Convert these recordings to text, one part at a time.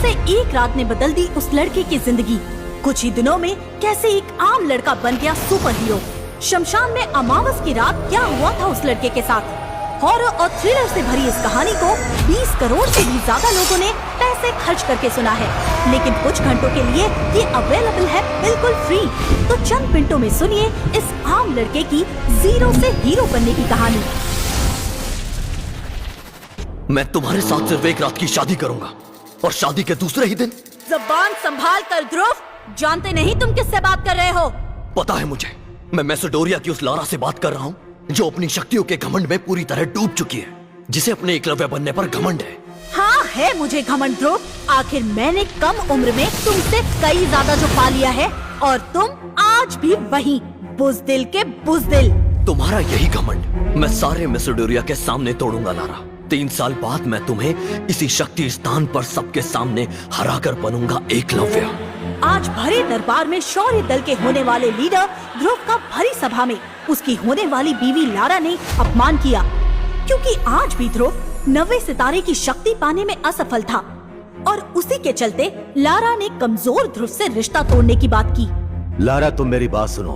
जैसे एक रात ने बदल दी उस लड़के की जिंदगी। कुछ ही दिनों में कैसे एक आम लड़का बन गया सुपर हीरो। शमशान में अमावस की रात क्या हुआ था उस लड़के के साथ। हॉरर और थ्रिलर से भरी इस कहानी को 20 करोड़ से भी ज्यादा लोगों ने पैसे खर्च करके सुना है, लेकिन कुछ घंटों के लिए ये अवेलेबल है बिल्कुल फ्री। तो चंद मिनटों में सुनिए इस आम लड़के की जीरो से हीरो बनने की कहानी। मैं तुम्हारे साथ सिर्फ एक रात की शादी करूंगा और शादी के दूसरे ही दिन। जबान संभाल कर ध्रुव, जानते नहीं तुम किससे बात कर रहे हो। पता है मुझे, मैं मैसेडोरिया की उस लारा से बात कर रहा हूँ जो अपनी शक्तियों के घमंड में पूरी तरह डूब चुकी है, जिसे अपने एकलव्य बनने पर घमंड है। हाँ है मुझे घमंड ध्रुव, आखिर मैंने कम उम्र में तुमसे कई ज्यादा जो पा लिया है और तुम आज भी वही बुज़दिल के बुज़दिल। तुम्हारा यही घमंड मैं सारे मैसेडोरिया के सामने तोड़ूंगा लारा। 3 साल बाद मैं तुम्हें इसी शक्ति स्थान पर सबके सामने हराकर बनूंगा एकलव्य। आज भरे दरबार में शौर्य दल के होने वाले लीडर ध्रुव का भरी सभा में उसकी होने वाली बीवी लारा ने अपमान किया, क्योंकि आज भी ध्रुव 90 सितारे की शक्ति पाने में असफल था और उसी के चलते लारा ने कमजोर ध्रुव से रिश्ता तोड़ने की बात की। लारा तुम मेरी बात सुनो,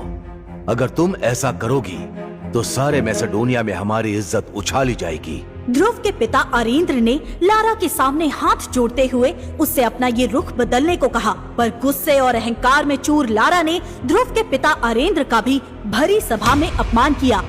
अगर तुम ऐसा करोगी तो सारे मैसेडोनिया में हमारी इज्जत उछाली जाएगी। ध्रुव के पिता अरेंद्र ने लारा के सामने हाथ जोड़ते हुए उससे अपना ये रुख बदलने को कहा, पर गुस्से और अहंकार में चूर लारा ने ध्रुव के पिता अरेंद्र का भी भरी सभा में अपमान किया।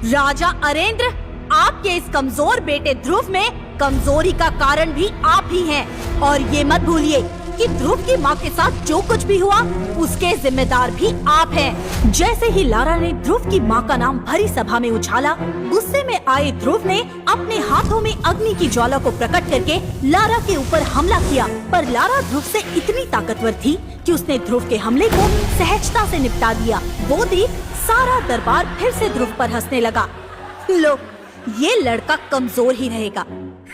राजा अरेंद्र, आपके इस कमजोर बेटे ध्रुव में कमजोरी का कारण भी आप ही हैं, और ये मत भूलिए कि ध्रुव की माँ के साथ जो कुछ भी हुआ उसके जिम्मेदार भी आप हैं। जैसे ही लारा ने ध्रुव की माँ का नाम भरी सभा में उछाला, गुस्से में आए ध्रुव ने अपने हाथों में अग्नि की ज्वाला को प्रकट करके लारा के ऊपर हमला किया, पर लारा ध्रुव से इतनी ताकतवर थी कि उसने ध्रुव के हमले को सहजता से निपटा दिया। वो देख सारा दरबार फिर से ध्रुव पर हंसने लगा। लो, ये लड़का कमजोर ही रहेगा,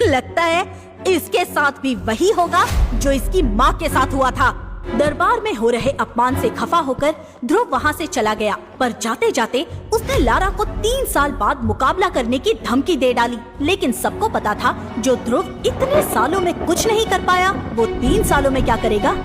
लगता है इसके साथ भी वही होगा जो इसकी माँ के साथ हुआ था। दरबार में हो रहे अपमान से खफा होकर ध्रुव वहाँ से चला गया, पर जाते जाते उसने लारा को 3 साल बाद मुकाबला करने की धमकी दे डाली। लेकिन सबको पता था जो ध्रुव इतने सालों में कुछ नहीं कर पाया, वो 3 सालों में क्या करेगा।